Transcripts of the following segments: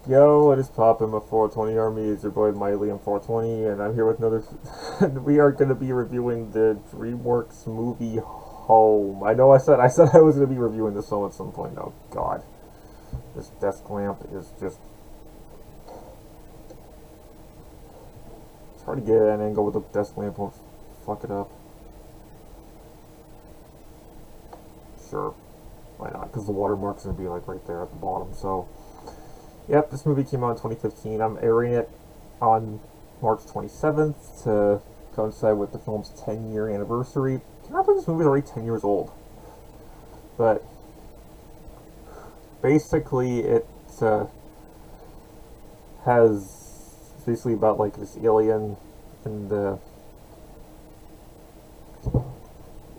Yo, what is poppin', my 420 army? It's your boy Miley, I'm 420, and I'm here with another. We are going to be reviewing the Dreamworks movie Home. I said I was going to be reviewing this film at some point. Oh God, this desk lamp is just. It's hard to get an angle with the desk lamp. Won't fuck it up. Sure, why not? Because the watermark's going to be like right there at the bottom. So. Yep, this movie came out in 2015. I'm airing it on March 27th to coincide with the film's 10-year anniversary. Can I believe this movie is already 10 years old? But basically, it has basically about like this alien and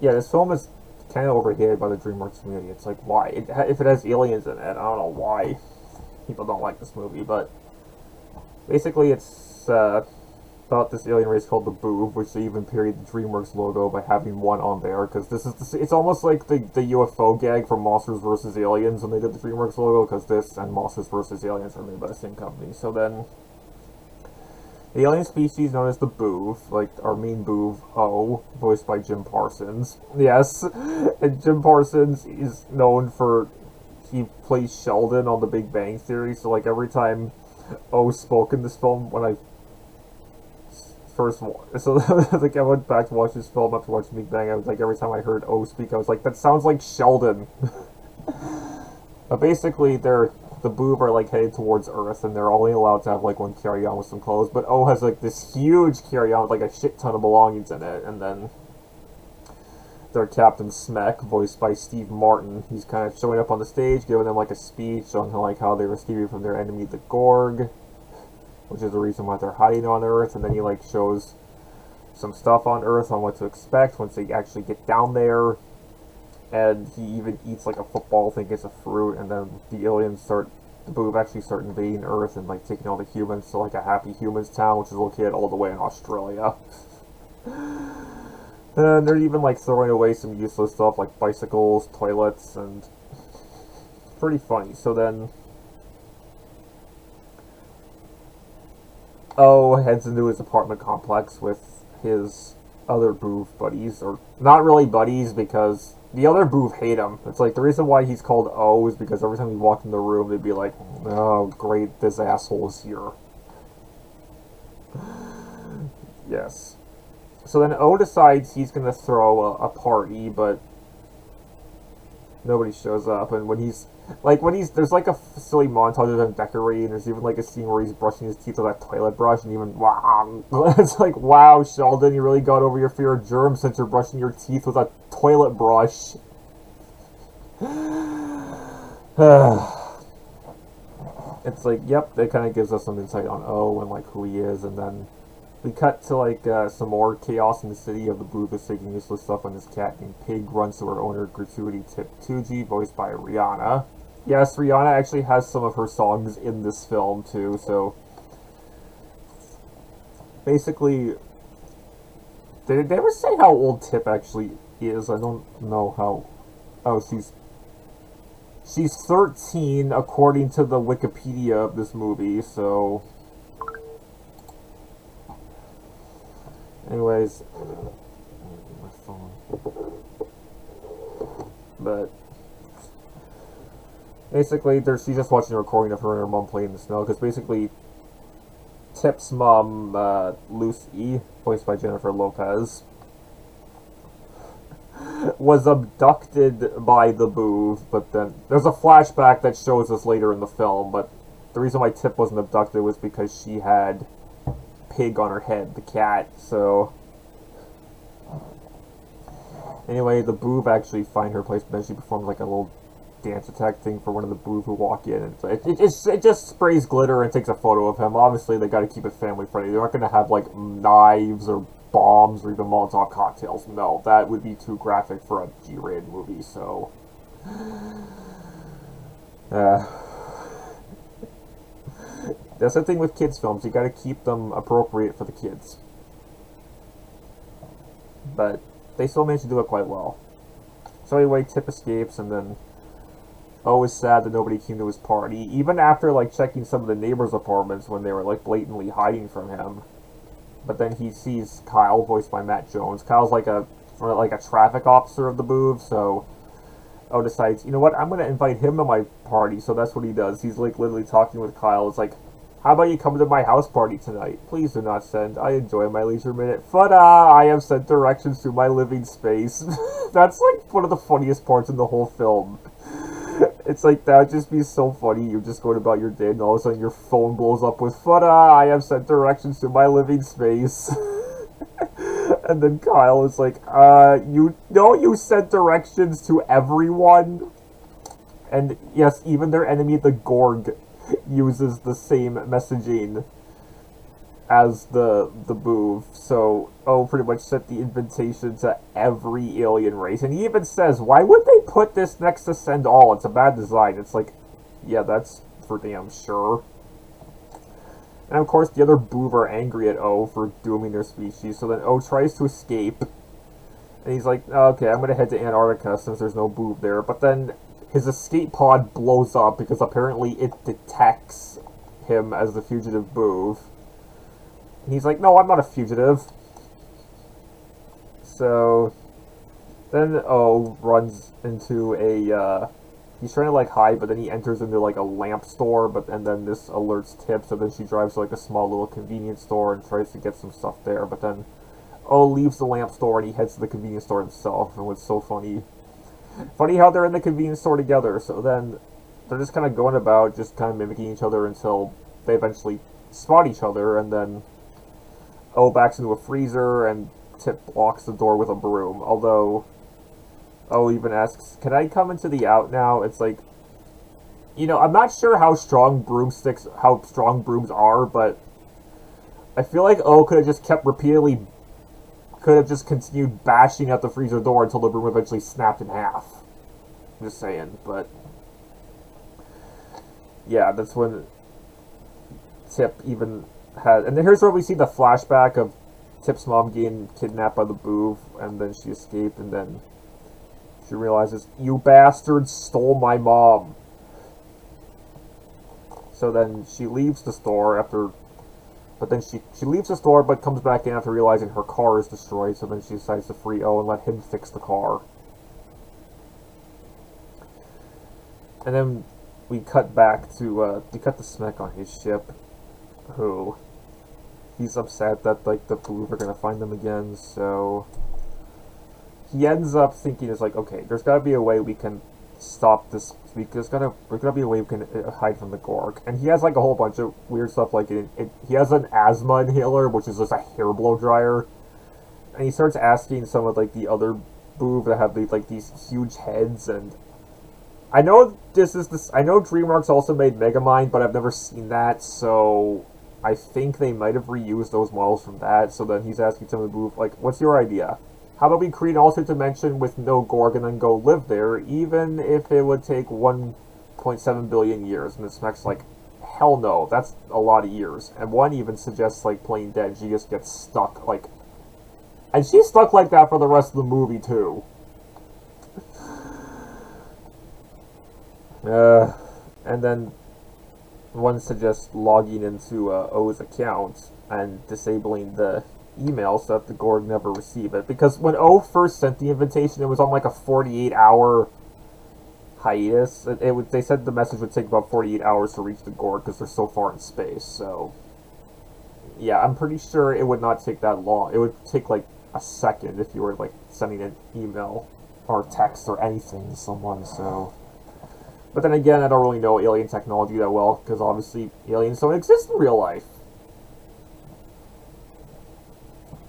this film is kind of overhated by the DreamWorks community. It's like, why? If it has aliens in it, I don't know why people don't like this movie, but basically it's about this alien race called the Boob, which they even parodied the DreamWorks logo by having one on there, because it's almost like the UFO gag from Monsters vs. Aliens when they did the DreamWorks logo, because this and Monsters vs. Aliens are made by the same company. So then, the alien species known as the Boob, like our main Boob, O, voiced by Jim Parsons. Yes, and Jim Parsons is known for he plays Sheldon on The Big Bang Theory, so like every time O spoke in this film, when I first so like I went back to watch this film after watching Big Bang, I was like, every time I heard O speak, I was like, that sounds like Sheldon. But basically, the Boob are like headed towards Earth, and they're only allowed to have like one carry-on with some clothes, but O has like this huge carry-on with like a shit ton of belongings in it, and then their Captain Smek, voiced by Steve Martin. He's kind of showing up on the stage, giving them like a speech on like how they were escaping from their enemy, the Gorg, which is the reason why they're hiding on Earth. And then he like shows some stuff on Earth on what to expect once they actually get down there. And he even eats like a football, thinking it's a fruit. And then the aliens the Boob actually start invading Earth and like taking all the humans to like a Happy Humans town, which is located all the way in Australia. And they're even like throwing away some useless stuff like bicycles, toilets, and pretty funny. So then O heads into his apartment complex with his other Boob buddies, or not really buddies, because the other Boob hate him. It's like the reason why he's called O is because every time he walked in the room, they'd be like, "Oh, great, this asshole is here." Yes. So then O decides he's going to throw a party, but nobody shows up. And there's like a silly montage of him decorating. There's even like a scene where he's brushing his teeth with that toilet brush, and even, wow. It's like, wow, Sheldon, you really got over your fear of germs since you're brushing your teeth with a toilet brush. It's like, yep, that kind of gives us some insight on O and like who he is, and then we cut to like some more chaos in the city of the Boob is taking useless stuff on his cat named Pig runs to her owner Gratuity Tip Tucci, voiced by Rihanna. Yes, Rihanna actually has some of her songs in this film too, so basically, did they ever say how old Tip actually is? I don't know how. Oh, she's 13 according to the Wikipedia of this movie, so anyways, my phone. But basically, she's just watching a recording of her and her mom playing in the snow. Because basically, Tip's mom, Lucy, voiced by Jennifer Lopez, was abducted by the Boob. But then there's a flashback that shows us later in the film. But the reason why Tip wasn't abducted was because she had Pig on her head, the cat. So anyway, the Boob actually find her place, but then she performs like a little dance attack thing for one of the Boob who walk in, and it just sprays glitter and takes a photo of him. Obviously, they got to keep it family friendly. They're not going to have like knives or bombs or even Molotov cocktails. No, that would be too graphic for a G-rated movie. So, that's the thing with kids' films. You got to keep them appropriate for the kids. But they still managed to do it quite well. So anyway, Tip escapes, and then O is sad that nobody came to his party, even after, like, checking some of the neighbors' apartments when they were, like, blatantly hiding from him. But then he sees Kyle, voiced by Matt Jones. Kyle's like a traffic officer of the booth, so O decides, you know what, I'm going to invite him to my party, so that's what he does. He's, like, literally talking with Kyle. It's like, how about you come to my house party tonight? Please do not send. I enjoy my leisure minute. I have sent directions to my living space. That's, like, one of the funniest parts in the whole film. It's like, that would just be so funny. You're just going about your day, and all of a sudden your phone blows up with, I have sent directions to my living space. And then Kyle is like, you sent directions to everyone? And yes, even their enemy, the Gorg, uses the same messaging as the booth. So pretty much sent the invitation to every alien race. And he even says, why would they put this next to send all? It's a bad design. It's like, yeah, that's for damn sure. And of course the other booth are angry at O for dooming their species, so then O tries to escape. And he's like, okay, I'm gonna head to Antarctica since there's no booth there. But then his escape pod blows up because apparently it detects him as the fugitive booth. And he's like, no, I'm not a fugitive. So then O runs into a, he's trying to, like, hide, but then he enters into, like, a lamp store, and then this alerts Tip, so then she drives to, like, a small little convenience store and tries to get some stuff there, but then O leaves the lamp store and he heads to the convenience store himself, and it's so funny. Funny how they're in the convenience store together, so then they're just kind of going about, just kind of mimicking each other until they eventually spot each other, and then O backs into a freezer, and Tip blocks the door with a broom, although O even asks, can I come into the out now? It's like, you know, I'm not sure how strong brooms are, but I feel like O could have just continued bashing at the freezer door until the broom eventually snapped in half. I'm just saying, but yeah, that's when Tip even had, and then here's where we see the flashback of Tip's mom getting kidnapped by the booth, and then she escaped, and then she realizes, you bastards stole my mom. So then she leaves the store but then she leaves the store but comes back in after realizing her car is destroyed, so then she decides to free O and let him fix the car. And then we cut back to, we cut the Smek on his ship, who, he's upset that, like, the booth are gonna find them again, so he ends up thinking, it's like, okay, there's gotta be a way we can stop this. There's gotta be a way we can hide from the Gorg. And he has, like, a whole bunch of weird stuff, like, he has an asthma inhaler, which is just a hair blow dryer. And he starts asking some of, like, the other booth that have, like, these huge heads, and I know I know DreamWorks also made Megamind, but I've never seen that, so I think they might have reused those models from that. So then he's asking some of the booth, like, what's your idea? How about we create an alternate dimension with no Gorg and then go live there, even if it would take 1.7 billion years? And the Smek's like, hell no, that's a lot of years. And one even suggests, like, playing dead, she just gets stuck, like, and she's stuck like that for the rest of the movie, too. And then one suggests logging into O's account and disabling the email so that the Gorg never receive it. Because when O first sent the invitation, it was on, like, a 48-hour hiatus. They said the message would take about 48 hours to reach the Gorg because they're so far in space. So, yeah, I'm pretty sure it would not take that long. It would take, like, a second if you were, like, sending an email or text or anything to someone, so. But then again, I don't really know alien technology that well, because obviously aliens don't exist in real life.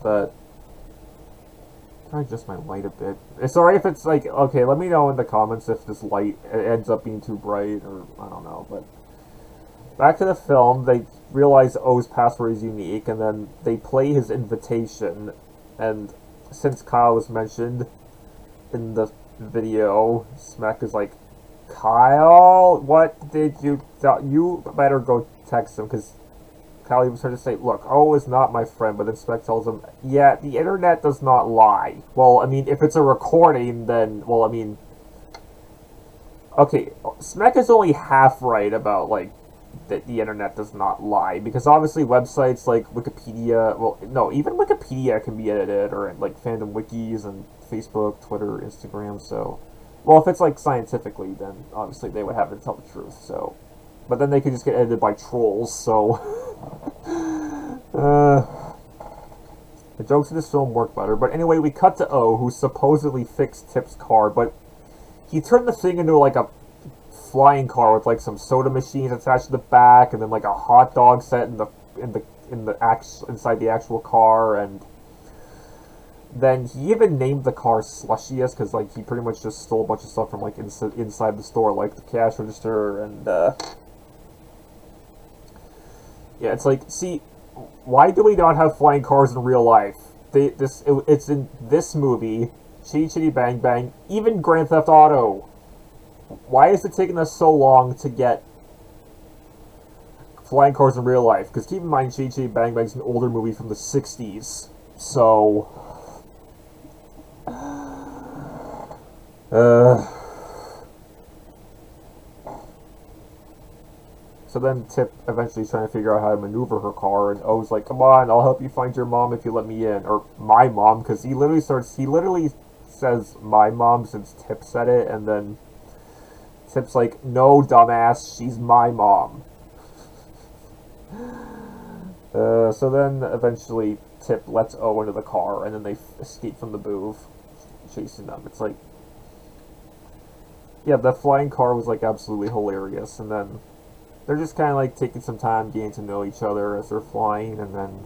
But can I adjust my light a bit? Sorry if it's like, okay, let me know in the comments if this light ends up being too bright, or I don't know. But back to the film, they realize O's password is unique, and then they play his invitation. And since Kyle was mentioned in the video, Smek is like, Kyle, what did you better go text him, because Kyle even started to say, look, O is not my friend, but then Smek tells him, yeah, the internet does not lie. Well, I mean, if it's a recording, then, well, I mean, okay, Smek is only half right about, like, that the internet does not lie, because obviously websites like Wikipedia, well, no, even Wikipedia can be edited, or like fandom wikis and Facebook, Twitter, Instagram, so, well, if it's like scientifically, then obviously they would have to tell the truth, so, but then they could just get edited by trolls, so, the jokes in this film work better, but anyway, we cut to O, who supposedly fixed Tip's car, but he turned the thing into like a flying car with like some soda machines attached to the back, and then like a hot dog set inside the actual car, and then he even named the car Slushiest because like he pretty much just stole a bunch of stuff from like inside the store, like the cash register, and yeah, it's like, see, why do we not have flying cars in real life? It's in this movie, Chitty Chitty Bang Bang, even Grand Theft Auto. Why is it taking us so long to get flying cars in real life? Because keep in mind, Chitty Chitty Bang Bang is an older movie from the 60s. So, so then Tip eventually is trying to figure out how to maneuver her car, and O's like, come on, I'll help you find your mom if you let me in. Or my mom, because he literally says my mom since Tip said it, and then Tip's like, no, dumbass, she's my mom. So then eventually Tip lets O into the car, and then they escape from the booth, chasing them. It's like, yeah, the flying car was like absolutely hilarious, and then they're just kind of like taking some time getting to know each other as they're flying, and then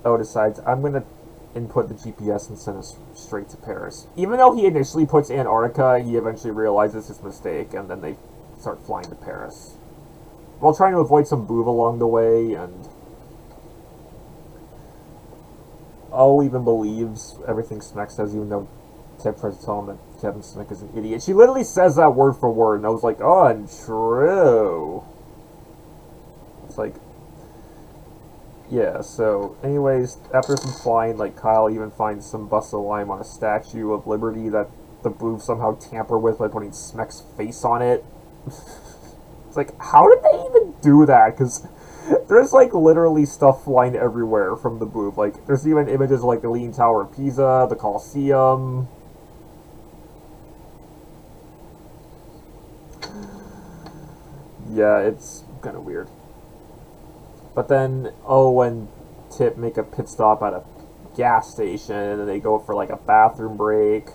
O decides, I'm gonna input the GPS and send us straight to Paris. Even though he initially puts Antarctica, he eventually realizes his mistake, and then they start flying to Paris, while trying to avoid some boob along the way, and O even believes everything Smek says, even though Tip tries to tell him that Kevin Smek is an idiot. She literally says that word for word, and I was like, untrue. It's like, yeah, so, anyways, after some flying, like, Kyle even finds some bust of lime on a Statue of Liberty that the booth somehow tamper with by putting Smek's face on it. It's like, how did they even do that? Because there's, like, literally stuff flying everywhere from the booth. Like, there's even images of, like, the Leaning Tower of Pisa, the Colosseum. Yeah, it's kind of weird. But then O and Tip make a pit stop at a gas station, and they go for like a bathroom break.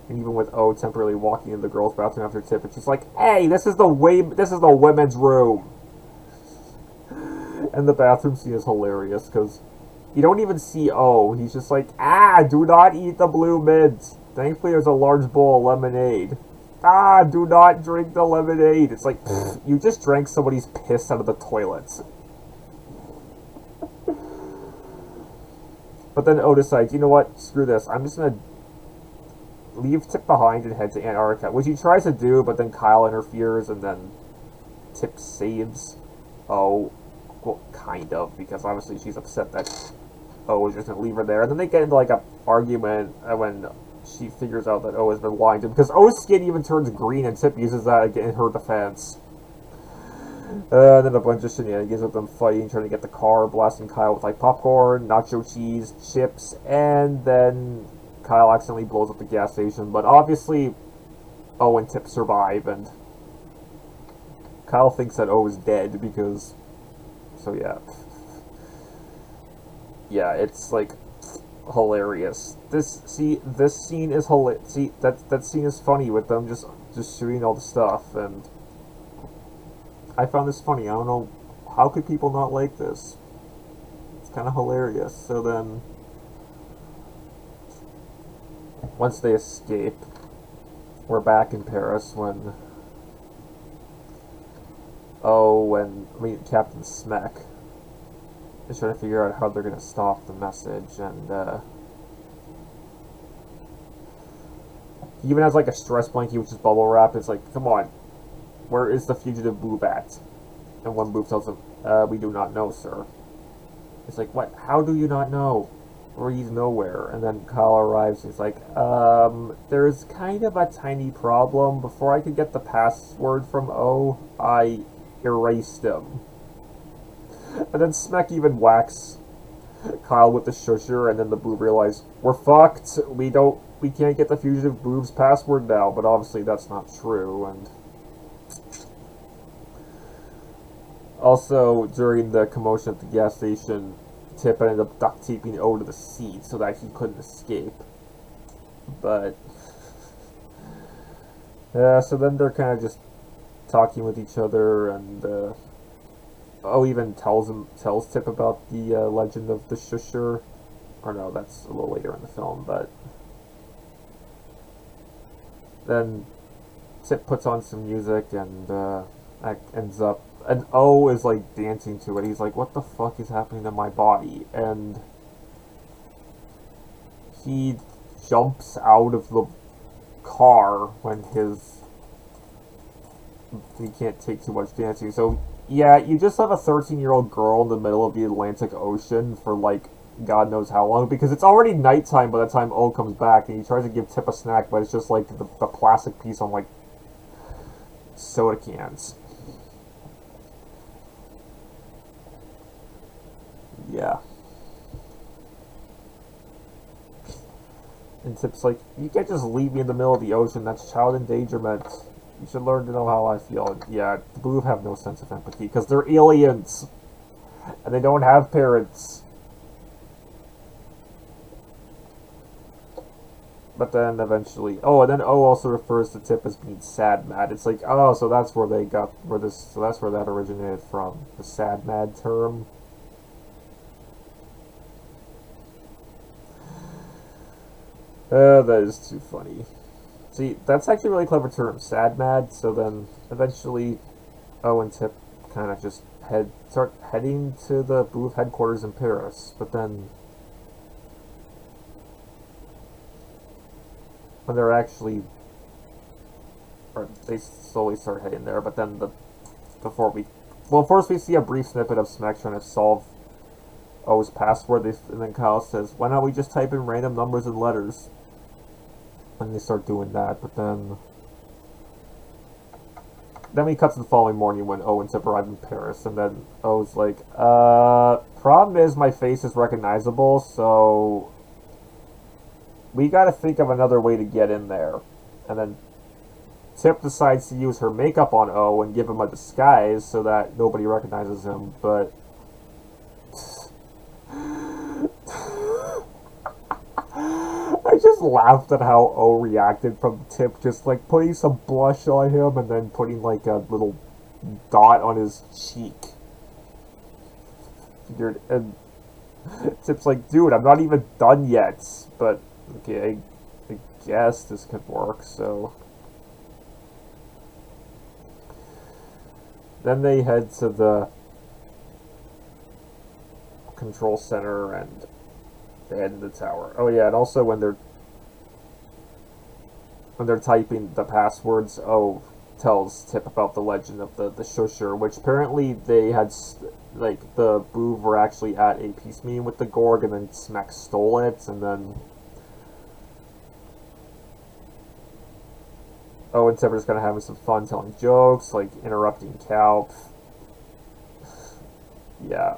And even with O temporarily walking in the girls' bathroom after Tip, and she's like, "Hey, this is the women's room." And the bathroom scene is hilarious because you don't even see O. He's just like, do not eat the blue mints. Thankfully, there's a large bowl of lemonade. Do not drink the lemonade. It's like, you just drank somebody's piss out of the toilets. But then O decides, you know what, screw this. I'm just going to leave Tip behind and head to Antarctica, which he tries to do, but then Kyle interferes, and then Tip saves O. Well, kind of, because obviously she's upset that O is just going to leave her there. And then they get into like an argument when she figures out that O has been lying to him, because O's skin even turns green, and Tip uses that again in her defense. And then a bunch of shenanigans with them fighting, trying to get the car, blasting Kyle with like popcorn, nacho cheese, chips, and then Kyle accidentally blows up the gas station. But obviously, O and Tip survive, and Kyle thinks that O is dead because. So yeah, yeah, it's like hilarious. This scene is hilarious. See, that scene is funny with them just shooting all the stuff, and I found this funny. I don't know, how could people not like this? It's kind of hilarious. So then, once they escape, we're back in Paris when Captain Smek is trying to figure out how they're going to stop the message, and he even has like a stress blanket which is bubble wrap. It's like, come on, where is the fugitive boob at? And one boob tells him, we do not know, sir. It's like, what? How do you not know? or he's nowhere. And then Kyle arrives. He's like, there's kind of a tiny problem. Before I could get the password from O, I erased him. And then Smek even whacks Kyle with the shusher, and then the boob realize, we're fucked. We can't get the fugitive boob's password now, but obviously that's not true. And also, during the commotion at the gas station, Tip ended up duct taping O to the seat so that he couldn't escape. But yeah, so then they're kind of just talking with each other, and O even tells Tip about the legend of the shusher. Or no, that's a little later in the film, but then Tip puts on some music and ends up, and O is like dancing to it. He's like, what the fuck is happening to my body? And he jumps out of the car when he can't take too much dancing. So yeah, you just have a 13-year-old girl in the middle of the Atlantic Ocean for like God knows how long, because it's already nighttime by the time O comes back, and he tries to give Tip a snack, but it's just like the plastic piece on like soda cans. Yeah. And Tip's like, you can't just leave me in the middle of the ocean. That's child endangerment. You should learn to know how I feel. And yeah, the Blue have no sense of empathy because they're aliens. And they don't have parents. But then eventually... Oh, and then O also refers to Tip as being sad mad. It's like, oh, so that's where they got... So that's where that originated from. The sad mad term. That is too funny. See, that's actually a really clever term, sad mad. So then, eventually, O and Tip kind of just start heading to the booth headquarters in Paris. But then, when they're actually, or they slowly start heading there. But then first we see a brief snippet of Smek trying to solve O's password, and then Kyle says, why don't we just type in random numbers and letters? And they start doing that, but then we cut to the following morning when O and Tip arrive in Paris, and then O's like, problem is my face is recognizable, so we gotta think of another way to get in there. And then Tip decides to use her makeup on O and give him a disguise so that nobody recognizes him, but I just laughed at how O reacted from Tip, just like putting some blush on him and then putting like a little dot on his cheek. And Tip's like, dude, I'm not even done yet. But okay, I guess this could work. So then they head to the control center and they head in the tower. Oh yeah, and also when they're typing the passwords, O tells Tip about the legend of the shusher, which apparently they had, like, the Boov were actually at a peace meeting with the Gorg, and then Smek stole it, and then O and Tip are just kind of having some fun telling jokes, like interrupting Cal. Yeah.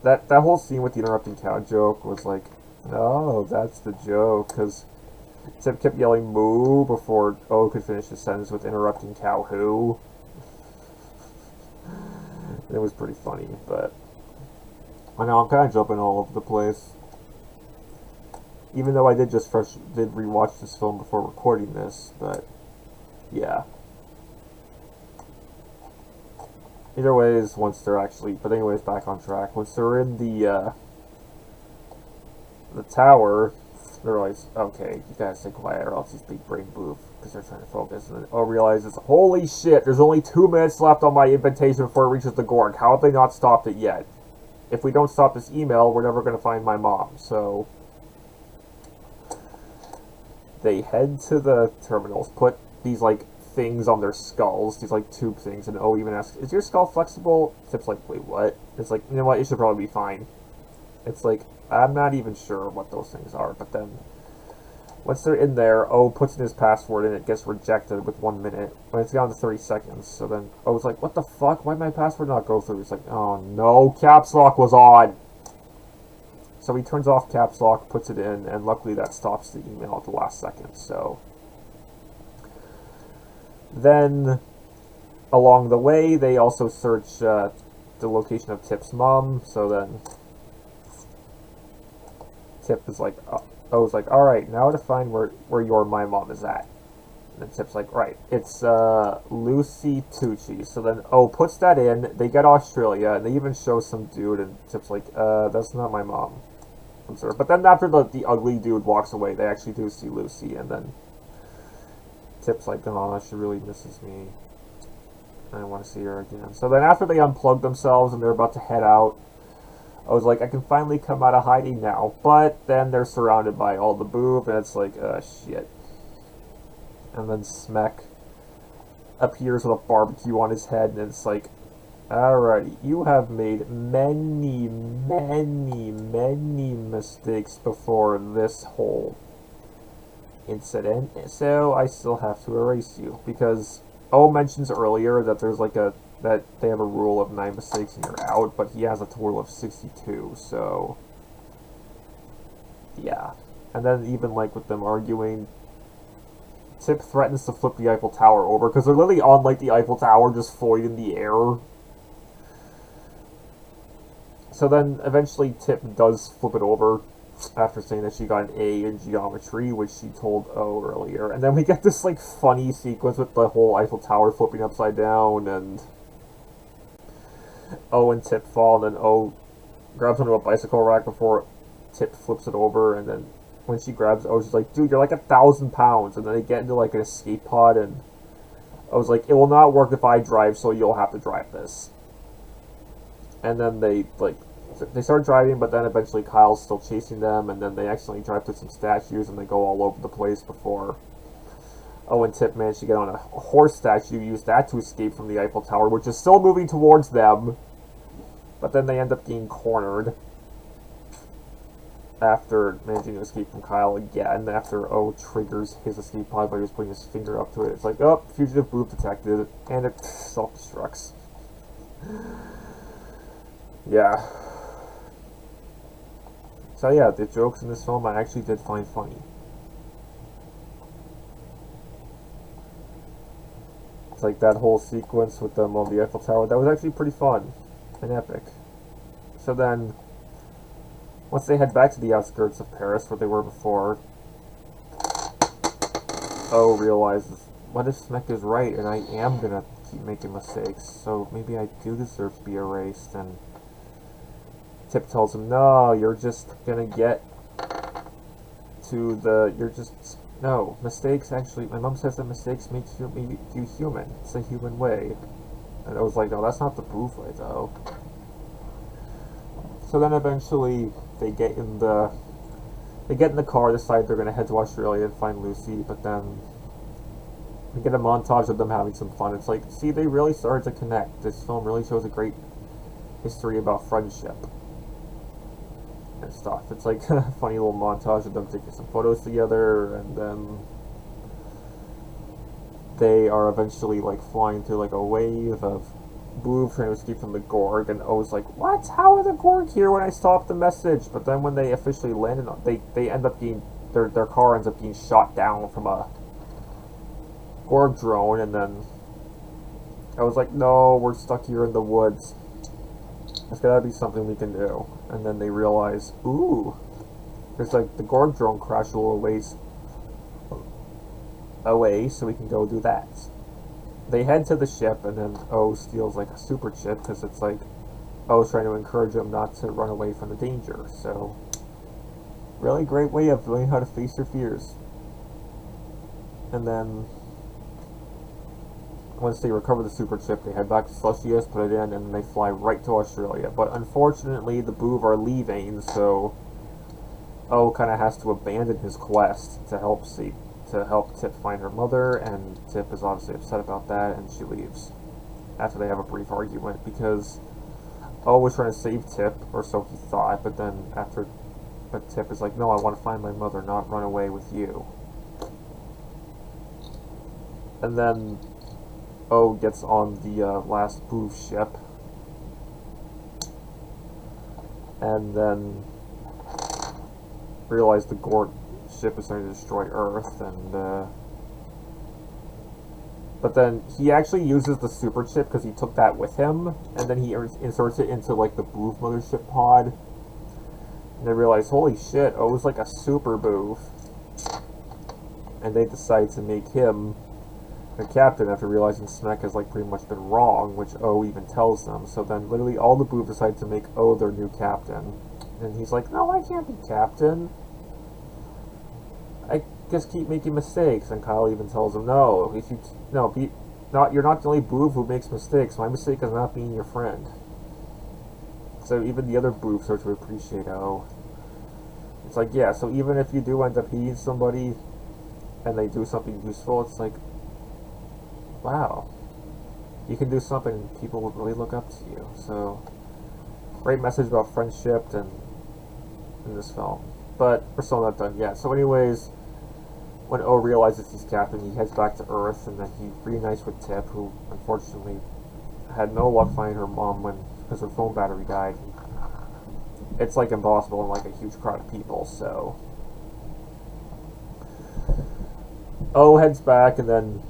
That whole scene with the interrupting cow joke was like, oh, that's the joke, because Tip kept yelling moo before O could finish his sentence with interrupting cow who. It was pretty funny, but I know I'm kind of jumping all over the place. Even though I did rewatch this film before recording this, but yeah. Either ways, but anyways, back on track. Once they're in the tower, they're like, okay, you guys stay quiet or else these big brain Boov, because they're trying to focus. And then O realizes, holy shit, there's only 2 minutes left on my invitation before it reaches the Gorg. How have they not stopped it yet? If we don't stop this email, we're never going to find my mom. So they head to the terminals, put these, like, things on their skulls, these, like, tube things, and O even asks, is your skull flexible? Tip's like, wait, what? It's like, you know what, it should probably be fine. It's like, I'm not even sure what those things are, but then once they're in there, O puts in his password and it gets rejected with 1 minute when it's down to 30 seconds. So then O's like, what the fuck? Why'd my password not go through? He's like, oh no, caps lock was on. So he turns off caps lock, puts it in, and luckily that stops the email at the last second. So then along the way, they also search the location of Tip's mom. So then Tip is like, O's like, alright, now to find where my mom is at. And then Tip's like, right, it's Lucy Tucci. So then O puts that in, they get Australia, and they even show some dude, and Tip's like, that's not my mom. I'm sorry. But then after the ugly dude walks away, they actually do see Lucy, and then Tip's like, oh, she really misses me. I want to see her again. So then after they unplug themselves and they're about to head out, I was like, I can finally come out of hiding now. But then they're surrounded by all the boob, and it's like, shit. And then Smek appears with a barbecue on his head, and it's like, alrighty, you have made many, many, many mistakes before this whole incident, so I still have to erase you. Because O mentions earlier that there's like that they have a rule of 9 mistakes and you're out, but he has a total of 62, so yeah. And then even like with them arguing, Tip threatens to flip the Eiffel Tower over, because they're literally on like the Eiffel Tower just floating in the air. So then eventually Tip does flip it over after saying that she got an A in geometry, which she told O earlier. And then we get this like funny sequence with the whole Eiffel Tower flipping upside down, and O and Tip fall, and then O grabs onto a bicycle rack before Tip flips it over, and then when she grabs O, she's like, dude, you're like 1,000 pounds. And then they get into like an escape pod, and I was like, it will not work if I drive, so you'll have to drive this. And then they start driving, but then eventually Kyle's still chasing them, and then they accidentally drive through some statues, and they go all over the place before O and Tip manage to get on a horse statue, use that to escape from the Eiffel Tower, which is still moving towards them, but then they end up getting cornered after managing to escape from Kyle again, after O triggers his escape pod by just putting his finger up to it. It's like, oh, fugitive boob detected, and it self-destructs. Yeah. So yeah, the jokes in this film I actually did find funny. It's like that whole sequence with them on the Eiffel Tower, that was actually pretty fun and epic. So then, once they head back to the outskirts of Paris, where they were before, O realizes, what if Smek is right, and I am gonna keep making mistakes, so maybe I do deserve to be erased, and Tip tells him, no, you're just gonna get to the, no, mistakes actually, my mom says that mistakes make you human. It's a human way. And I was like, no, that's not the proof way, though. So then eventually, they get in the car, decide they're gonna head to Australia and find Lucy, but then we get a montage of them having some fun. It's like, see, they really started to connect. This film really shows a great history about friendship and stuff. It's like a funny little montage of them taking some photos together, and then they are eventually like flying through like a wave of Boov trying to escape from the Gorg, and O's like, what? How are the Gorg here when I stopped the message? But then when they officially landed, they end up being, their car ends up being shot down from a Gorg drone, and then I was like, no, we're stuck here in the woods. There's gotta be something we can do. And then they realize, ooh, there's like the Gorg drone crash a little ways away, so we can go do that. They head to the ship, and then O steals like a super chip, because it's like O's trying to encourage him not to run away from the danger. So, really great way of learning how to face your fears. And then once they recover the super chip, they head back to Celsius, put it in, and they fly right to Australia. But unfortunately, the Boov are leaving, so O kind of has to abandon his quest to help Tip find her mother, and Tip is obviously upset about that, and she leaves after they have a brief argument, because O was trying to save Tip, or so he thought, but Tip is like, no, I want to find my mother, not run away with you. And then O gets on the last Booth ship, and then realize the Gorg ship is going to destroy Earth, and but then he actually uses the super chip because he took that with him, and then he inserts it into like the Booth mothership pod, and they realize, holy shit, O's like a super Booth, and they decide to make him the captain after realizing Smek has like pretty much been wrong, which O even tells them. So then literally all the Booth decide to make O their new captain, and he's like, no, I can't be captain. I just keep making mistakes. And Kyle even tells him, no, you're not the only Booth who makes mistakes. My mistake is not being your friend. So even the other Booth start to appreciate O. It's like, yeah, so even if you do end up hating somebody and they do something useful, it's like, wow, you can do something people would really look up to you. So great message about friendship in this film. But we're still not done yet. So anyways, when O realizes he's captain, he heads back to Earth, and then he reunites with Tip, who unfortunately had no luck finding her mom because her phone battery died. It's like impossible in like a huge crowd of people, so O heads back, and then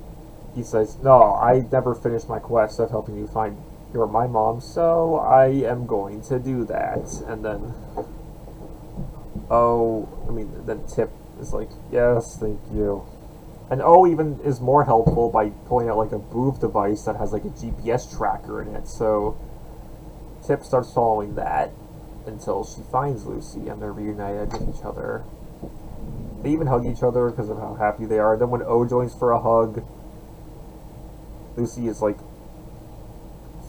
he says, no, I never finished my quest of helping you find my mom, so I am going to do that. And then then Tip is like, yes, thank you. And O even is more helpful by pulling out like a Booth device that has like a GPS tracker in it, so Tip starts following that until she finds Lucy, and they're reunited with each other. They even hug each other because of how happy they are. And then when O joins for a hug, Lucy is like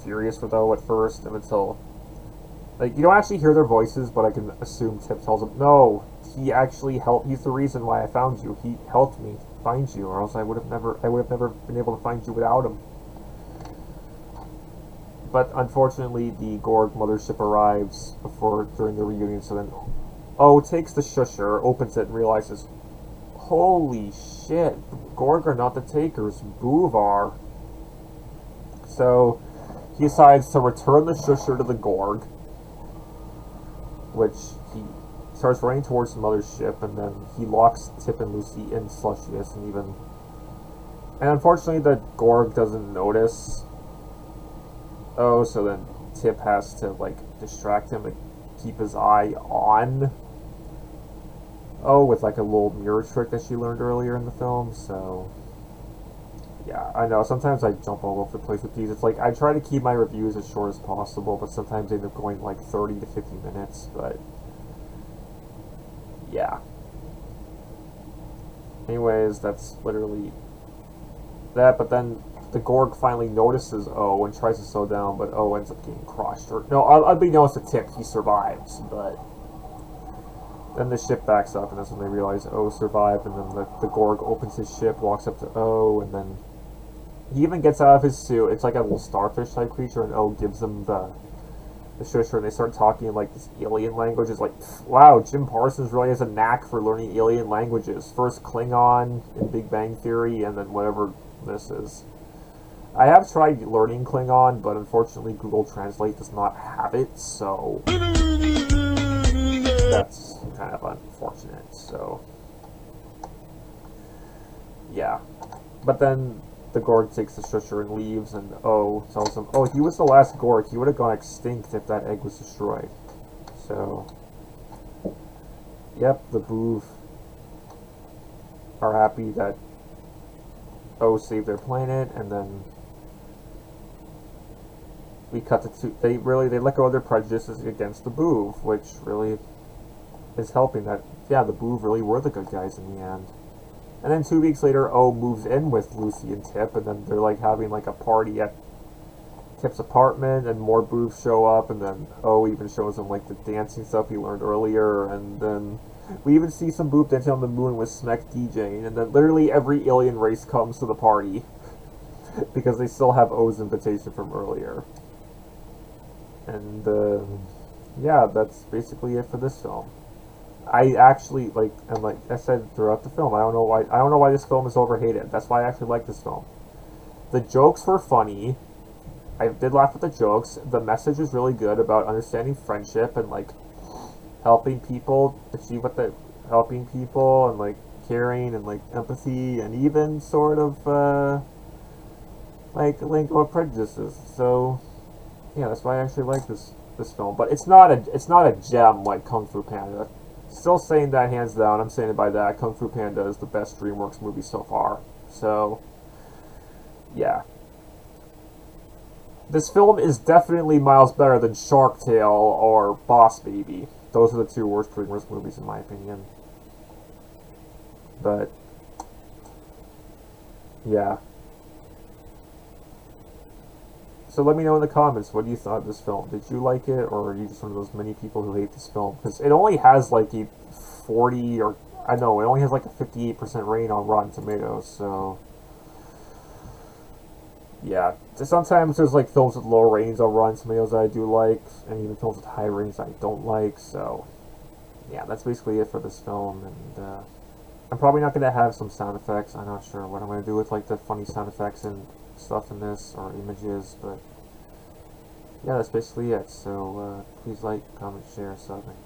furious with O at first, and until like you don't actually hear their voices, but I can assume Tip tells him, no, he actually helped. He's the reason why I found you. He helped me find you, or else I would have never been able to find you without him. But unfortunately, the Gorg mothership arrives during the reunion, so then O takes the shusher, opens it, and realizes, holy shit, Gorg are not the takers, Booth are. So he decides to return the shusher to the Gorg, which he starts running towards the mothership, and then he locks Tip and Lucy in Slushius, and unfortunately the Gorg doesn't notice O, so then Tip has to like distract him and keep his eye on O with like a little mirror trick that she learned earlier in the film. So yeah, I know sometimes I jump all over the place with these. It's like I try to keep my reviews as short as possible, but sometimes they end up going like 30 to 50 minutes, but yeah. Anyways, that's literally that, but then the Gorg finally notices O and tries to slow down, but O ends up getting crushed. Or no, unbeknownst to Tip, he survives, but then the ship backs up, and that's when they realize O survived, and then the Gorg opens his ship, walks up to O, and then he even gets out of his suit. It's like a little starfish type creature, and O gives him the shusher, and they start talking in like this alien language. It's like, wow, Jim Parsons really has a knack for learning alien languages. First Klingon in Big Bang Theory, and then whatever this is. I have tried learning Klingon, but unfortunately Google Translate does not have it, so that's kind of unfortunate, so yeah. But then the Gorg takes the shusher and leaves, and O tells him, oh, he was the last Gorg, he would have gone extinct if that egg was destroyed. So yep, the Booth are happy that O saved their planet, and then we cut to they let go of their prejudices against the Booth, which really is helping that, yeah, the Booth really were the good guys in the end. And then 2 weeks later, O moves in with Lucy and Tip, and then they're like having like a party at Tip's apartment, and more Booths show up, and then O even shows them like the dancing stuff he learned earlier, and then we even see some Booth dancing on the moon with Smek DJing, and then literally every alien race comes to the party because they still have O's invitation from earlier. And yeah, that's basically it for this film. I actually like, and like I said throughout the film, I don't know why this film is overhated. That's why I actually like this film. The jokes were funny. I did laugh at the jokes. The message was really good about understanding friendship and like helping people achieve what they helping people and like caring and like empathy and even sort of like lingo of prejudices. So yeah, that's why I actually like this film. But it's not a gem like Kung Fu Panda. Still saying that hands down. I'm saying it by that. Kung Fu Panda is the best DreamWorks movie so far. So yeah. This film is definitely miles better than Shark Tale or Boss Baby. Those are the two worst DreamWorks movies in my opinion. But yeah. So let me know in the comments, what do you thought of this film? Did you like it, or are you just one of those many people who hate this film? Because it only has like a 40, or I know, it only has like a 58% rating on Rotten Tomatoes, so yeah. Sometimes there's like films with low ratings on Rotten Tomatoes that I do like, and even films with high ratings I don't like, so yeah, that's basically it for this film, and I'm probably not going to have some sound effects. I'm not sure what I'm going to do with like the funny sound effects and stuff in this, or images, but yeah, that's basically it. So please like, comment, share, sub, and